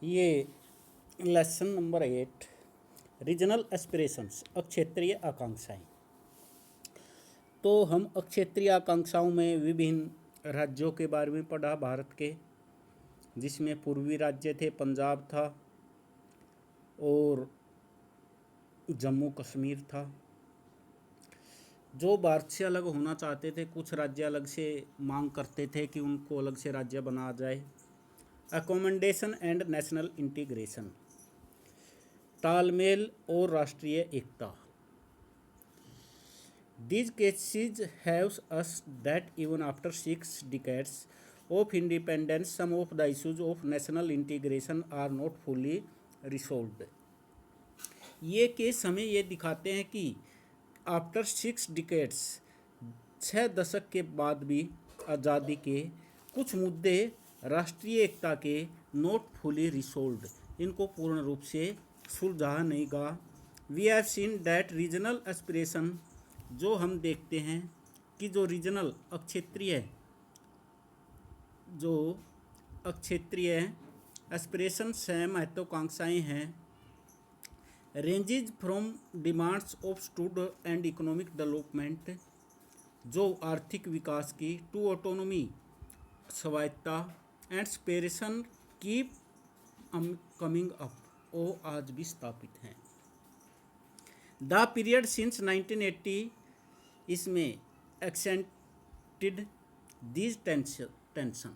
ये lesson number 8 regional aspirations अक्षेत्रीय आकांक्षाएं। तो हम अक्षेत्रीय आकांक्षाओं में विभिन्न राज्यों के बारे में पढ़ा भारत के, जिसमें पूर्वी राज्य थे, पंजाब था और जम्मू कश्मीर था। जो भारत से अलग होना चाहते थे, कुछ राज्य अलग से मांग करते थे कि उनको अलग से राज्य बना जाए। अकोमोडेशन एंड नेशनल इंटीग्रेशन, तालमेल और राष्ट्रीय एकता। These cases have us that even after 6 decades of independence, some of the issues of national integration are not fully resolved. ये केस हमें ये दिखाते हैं कि आफ्टर 6 डिकेड्स, 6 दशक के बाद भी आज़ादी के कुछ मुद्दे राष्ट्रीय एकता के नॉट फुली रिसोल्व्ड, इनको पूर्ण रूप से सुलझा नहीं गा। We have seen that regional aspiration, जो हम देखते हैं कि जो रीजनल अक्षेत्रीय एस्पिरेशंस हैं, महत्वाकांक्षाएं हैं, ranges from demands of stood and economic development, जो आर्थिक विकास की, टू ऑटोनॉमी, स्वायत्ता, and aspiration keep coming up, वो आज भी स्थापित हैं। द पीरियड सिंस 1980 इसमें एक्सेंटेड दीज टेंशन,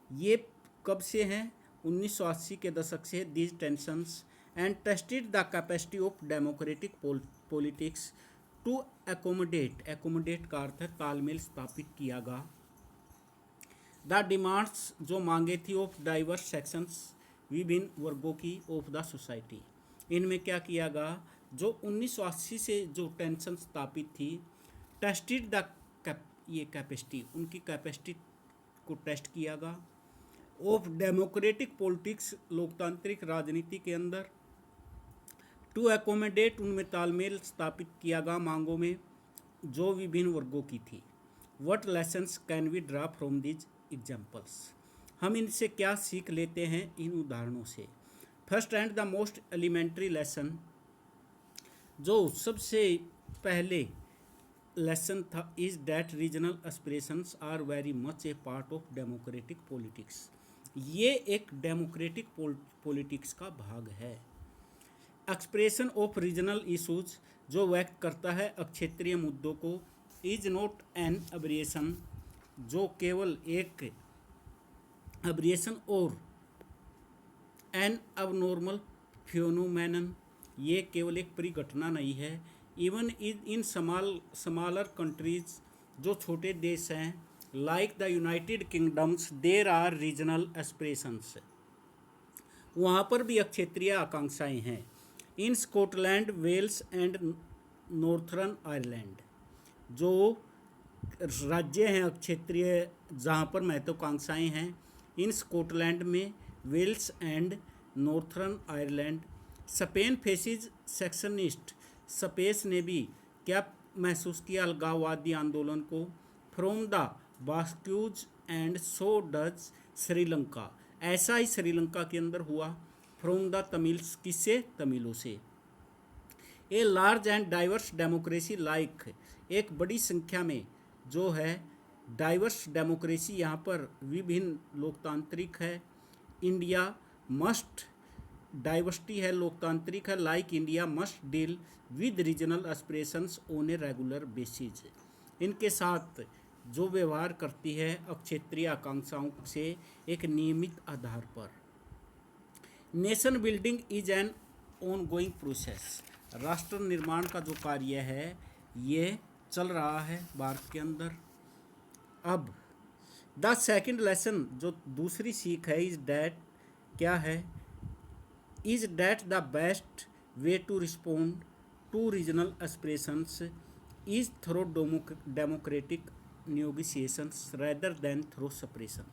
ये कब से हैं? 1980 के दशक से। These tensions and tested the capacity of democratic politics to accommodate का अर्थ है तालमेल स्थापित किया गया। द डिमांड्स, जो मांगे थी, ऑफ डाइवर्स सेक्शंस, विभिन्न वर्गों की, ऑफ द सोसाइटी, इनमें क्या किया गया? जो 1980 से जो टेंशन स्थापित थी, टेस्टेड द ये कैपेसिटी, उनकी कैपेसिटी को टेस्ट किया गया। ऑफ डेमोक्रेटिक पॉलिटिक्स, लोकतांत्रिक राजनीति के अंदर, टू एकोमोडेट, उनमें तालमेल स्थापित किया गया मांगों में जो विभिन्न वर्गों की थी। What lessons can we draw from these examples, हम इनसे क्या सीख लेते हैं इन उदाहरणों से? First and the most elementary lesson, जो सबसे पहले लेसन था, is that regional aspirations are very much a part of democratic politics, ये एक डेमोक्रेटिक पॉलिटिक्स का भाग है। एक्सप्रेशन ऑफ रीजनल इशूज, जो व्यक्त करता है अक्षेत्रीय मुद्दों को, इज नॉट एन एब्रिएशन, जो केवल एक एब्रिएशन और एन अबनॉर्मल फिनोमेनन, ये केवल एक परिघटना नहीं है। इवन इन स्मॉलर कंट्रीज, जो छोटे देश हैं, like the united kingdoms, there are regional aspirations, वहाँ पर भी अक्षेत्रीय आकांक्षाएं हैं। इन Scotland, Wales and Northern Ireland, जो राज्य हैं अक्षेत्रीय जहाँ पर महत्वाकांक्षाएं हैं, इन स्कॉटलैंड में, Wales and Northern Ireland. Spain faces secessionist, Spain ने भी क्या महसूस किया? अलगाववादी आंदोलन को। From the Basques and so does Sri Lanka, ऐसा ही श्रीलंका के अंदर हुआ। फ्रॉम द तमिल्स, किससे? तमिलों से। A large and diverse democracy like, एक बड़ी संख्या में जो है डाइवर्स डेमोक्रेसी, यहाँ पर विभिन्न लोकतांत्रिक है। इंडिया मस्ट, डाइवर्सिटी है, लोकतांत्रिक है, like India must deal with regional aspirations on a regular basis, इनके साथ जो व्यवहार करती है अक्षेत्रीय आकांक्षाओं से एक नियमित आधार पर। Nation building is an ongoing process, राष्ट्र निर्माण का जो कार्य है ये चल रहा है भारत के अंदर। अब द सेकंड लेसन, जो दूसरी सीख है, इज डैट, क्या है? Is that the best way to respond to regional aspirations is through democratic negotiations rather than through suppression,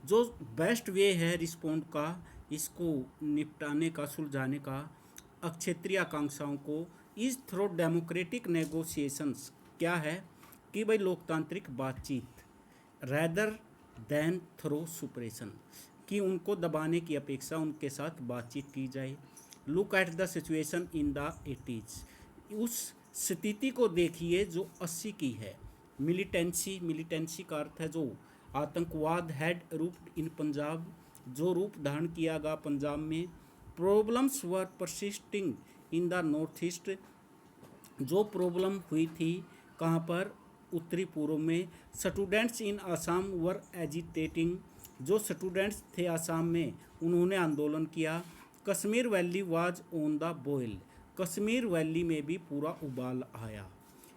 जो बेस्ट वे है रिस्पोंड का, इसको निपटाने का, सुलझाने का अक्षेत्रीय आकांक्षाओं को, इज थ्रू डेमोक्रेटिक नेगोशिएशंस, क्या है कि भाई लोकतांत्रिक बातचीत, रेदर देन थ्रू सुप्रेशन, कि उनको दबाने की अपेक्षा उनके साथ बातचीत की जाए। Look at the situation in the 80s, उस स्थिति को देखिए जो 80 की है। मिलिटेंसी का अर्थ है जो आतंकवाद हैड रूप्ड इन पंजाब, जो रूप धारण किया गया पंजाब में। Problems were persisting in the north east, जो प्रॉब्लम हुई थी कहाँ पर, उत्तरी पूर्व में। Students in Assam were agitating, जो स्टूडेंट्स थे आसाम में उन्होंने आंदोलन किया। Kashmir valley was on the boil, Kashmir valley में भी पूरा उबाल आया।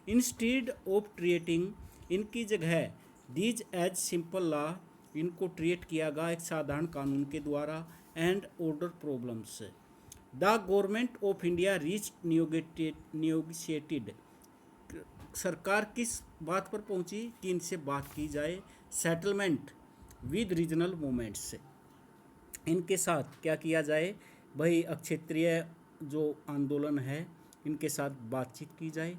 इंस्टीड ऑफ ट्रीटिंग, इनकी जगह दीज एज सिंपल लॉ, इनको ट्रीट किया गया एक साधारण कानून के द्वारा। And order problems, the government of India reach negotiated, सरकार किस बात पर पहुंची कि इनसे बात की जाए। सेटलमेंट विद रीजनल मूवमेंट्स, इनके साथ क्या किया जाए भाई, क्षेत्रीय जो आंदोलन है इनके साथ बातचीत की जाए।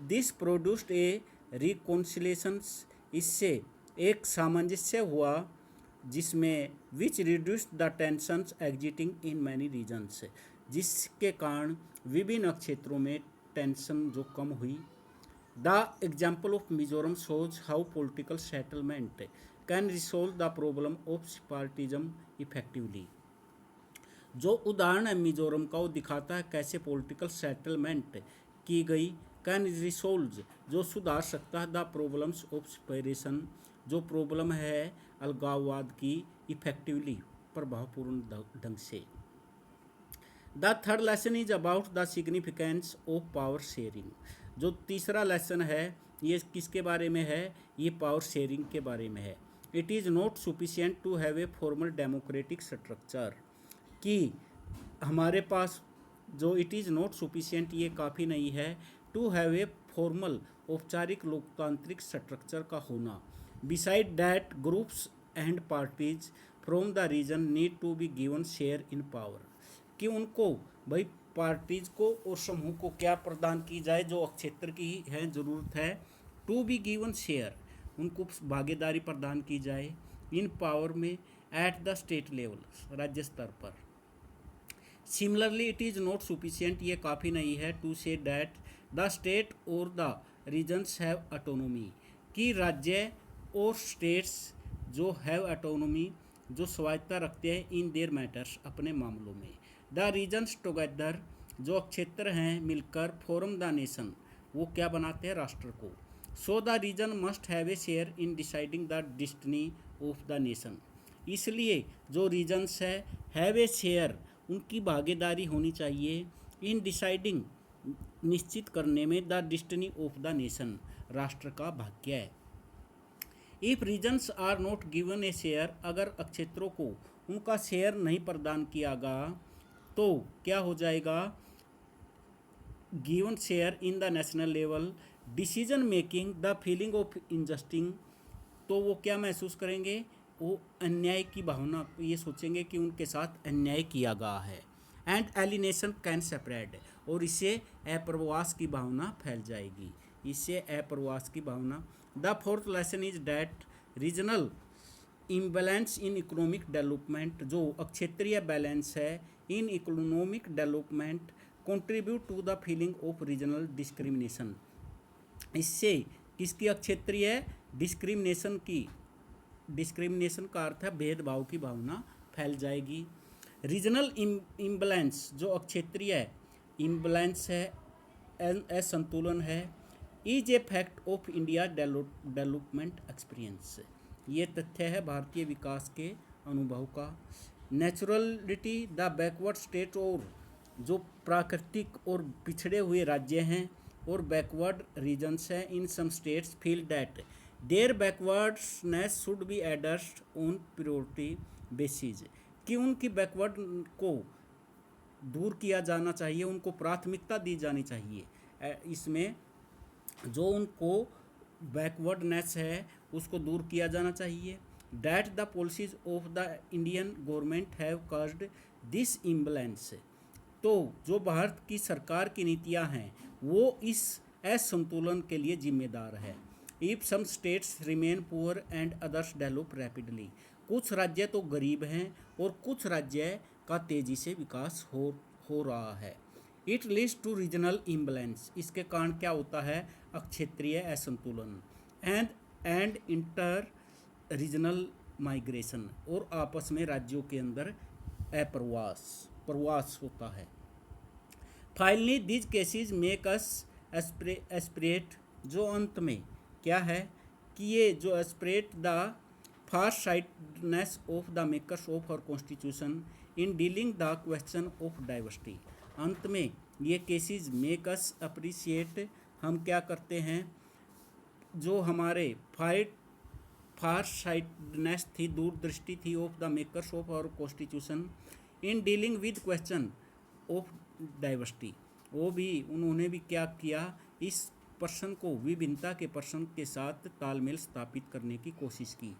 दिस प्रोड्यूस्ड ए रिकॉन्सिलेशंस, इससे एक सामंजस्य हुआ जिसमें which reduced the tensions existing in many regions, जिसके कारण विभिन्न क्षेत्रों में टेंशन जो कम हुई। The example of Mizoram shows how political settlement can resolve the problem of separatism effectively, जो उदाहरण है मिजोरम का वो दिखाता है कैसे पॉलिटिकल सेटलमेंट की गई। कैन रिसोल्व, जो सुधार सकता है द प्रॉब्लम्स ऑफ सेपरेशन, जो प्रॉब्लम है अलगाववाद की, इफेक्टिवली प्रभावपूर्ण ढंग से। The third lesson is about the significance of power sharing, जो तीसरा लेसन है ये किसके बारे में है, ये पावर शेयरिंग के बारे में है। It is not sufficient to have a formal democratic structure, कि हमारे पास जो इट इज़ नॉट सफिशिएंट, ये काफ़ी नहीं है, टू हैव ए फॉर्मल औपचारिक लोकतांत्रिक स्ट्रक्चर का होना। Beside that groups and parties from the region need to be given share in power, कि उनको भाई पार्टीज को और समूह को क्या प्रदान की जाए, जो क्षेत्र की है ज़रूरत है। टू बी गिवन शेयर, उनको भागीदारी प्रदान की जाए इन पावर में, एट द स्टेट लेवल, राज्य स्तर पर। Similarly it is not sufficient, ये काफ़ी नहीं है, to say that the state और द रीजन्स हैव ऑटोनोमी, कि राज्य और स्टेट्स जो हैव ऑटोनोमी, जो स्वायत्ता रखते हैं इन देयर मैटर्स, अपने मामलों में। द रीजन्स टुगेदर, जो क्षेत्र हैं मिलकर, फॉर्म द नेशन, वो क्या बनाते हैं, राष्ट्र को। So the region must have a share in deciding the destiny of the nation, इसलिए जो रीजन्स है हैव ए शेयर, उनकी भागीदारी होनी चाहिए इन डिसाइडिंग, निश्चित करने में, the destiny of the nation, राष्ट्र का भाग्य है। If regions are not given a share, अगर क्षेत्रों को उनका शेयर नहीं प्रदान किया गया तो क्या हो जाएगा, given share in the national level, decision making the feeling of injustice, तो वो क्या महसूस करेंगे, वो अन्याय की भावना, ये सोचेंगे कि उनके साथ अन्याय किया गया है। एंड एलिनेशन कैन सेपरेट, और इससे अप्रवास की भावना फैल जाएगी, इससे अप्रवास की भावना। The fourth lesson is that regional imbalance in economic development, जो क्षेत्रीय बैलेंस है in economic development, contribute to the feeling of regional discrimination, इससे किसकी क्षेत्रीय डिस्क्रिमिनेशन की, डिस्क्रिमिनेशन का अर्थ है भेदभाव की भावना फैल जाएगी। रीजनल इम्बैलेंस, जो क्षेत्रीय इम्बैलेंस है, असंतुलन है, is a fact of India development experience, ये तथ्य है भारतीय विकास के अनुभव का। नेचुरलिटी द बैकवर्ड स्टेट, और जो प्राकृतिक और पिछड़े हुए राज्य हैं और बैकवर्ड रीजन्स हैं, in some states feel that their backwardness should be addressed on priority basis, कि उनकी बैकवर्ड को दूर किया जाना चाहिए, उनको प्राथमिकता दी जानी चाहिए। इसमें जो उनको बैकवर्डनेस है उसको दूर किया जाना चाहिए। That the policies of the Indian government have caused this imbalance, तो जो भारत की सरकार की नीतियां हैं वो इस असंतुलन के लिए जिम्मेदार है। If some states remain poor and others develop rapidly, कुछ राज्य तो गरीब हैं और कुछ राज्य का तेजी से विकास हो रहा है। It leads to regional imbalance, इसके कारण क्या होता है, अक्षेत्रीय असंतुलन, एंड इंटर रीजनल माइग्रेशन, और आपस में राज्यों के अंदर प्रवास होता है। Finally these cases make us appreciate, जो अंत में क्या है कि ये जो appreciate the farsightedness of the makers of our constitution in dealing the question of diversity. अंत में ये केसेस मेक अस अप्रिशिएट, हम क्या करते हैं, जो हमारे फार साइडनेस थी, दूरदृष्टि थी, of the makers of our constitution in dealing with question of diversity, वो भी उन्होंने भी क्या किया, इस प्रश्न को, विभिन्नता के प्रश्न के साथ तालमेल स्थापित करने की कोशिश की।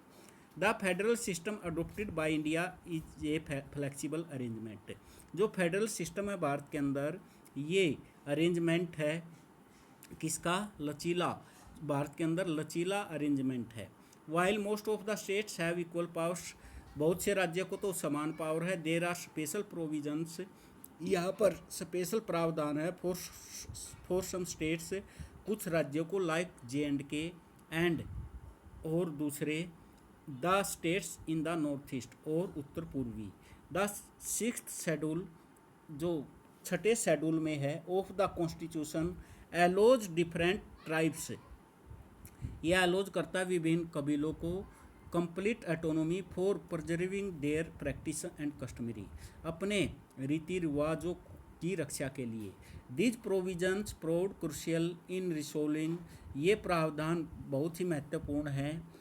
The federal system adopted by India is a flexible arrangement, जो फेडरल सिस्टम है भारत के अंदर, ये अरेंजमेंट है किसका, लचीला, भारत के अंदर लचीला अरेंजमेंट है। While most of the states have equal powers, बहुत से राज्यों को तो समान पावर है। देयर आर स्पेशल प्रोविजंस, यहाँ पर स्पेशल प्रावधान है फॉर सम स्टेट्स, कुछ राज्यों को, लाइक J&K एंड, और दूसरे the states in the north east, और उत्तर पूर्वी। द 6th शेड्यूल, जो 6ठे शेड्यूल में है, of the constitution allows different tribes, यह अलोज करता है विभिन्न कबीलों को complete autonomy for preserving their practice and customary, अपने रीति रिवाजों की रक्षा के लिए। These provisions prove crucial in resolving, ये प्रावधान बहुत ही महत्वपूर्ण हैं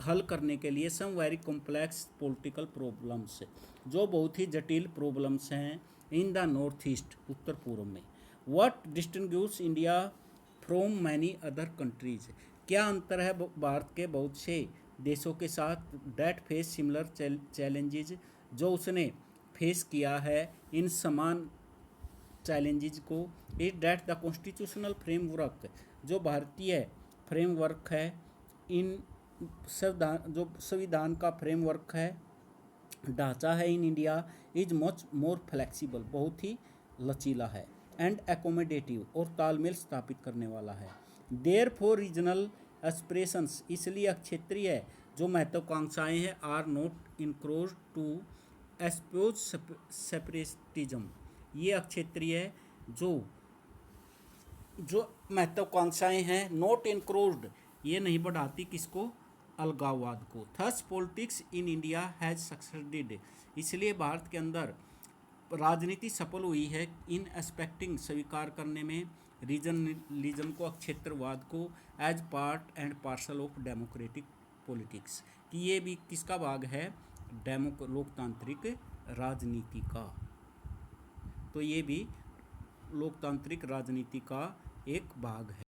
हल करने के लिए some very complex political problems, जो बहुत ही जटिल प्रॉब्लम्स हैं इन द नॉर्थ ईस्ट, उत्तर पूर्व में। What distinguish India from many other countries, क्या अंतर है भारत के बहुत से देशों के साथ, डैट फेस सिमिलर चैलेंजेज, जो उसने फेस किया है इन समान चैलेंजेज को। Is that the constitutional framework, जो भारतीय फ्रेमवर्क है, इन संविधान, जो संविधान का फ्रेमवर्क है, ढांचा है in India, is much more flexible, बहुत ही लचीला है, एंड एकोमोडेटिव, और तालमेल स्थापित करने वाला है। देयर फॉर रीजनल एस्पिरेशंस, इसलिए क्षेत्रीय जो महत्वाकांक्षाएं हैं, are not encroach to expose separatism, ये क्षेत्रीय जो महत्वाकांक्षाएं हैं, नॉट इनक्रोज्ड, ये नहीं बढ़ाती किसको, अलगाववाद को। Thus politics in India has succeeded, इसलिए भारत के अंदर राजनीति सफल हुई है इन एस्पेक्टिंग, स्वीकार करने में, रीजनलिज्म को, क्षेत्रवाद को, as part and parcel of democratic politics, कि ये भी किसका भाग है, लोकतांत्रिक राजनीति का। तो ये भी लोकतांत्रिक राजनीति का एक भाग है।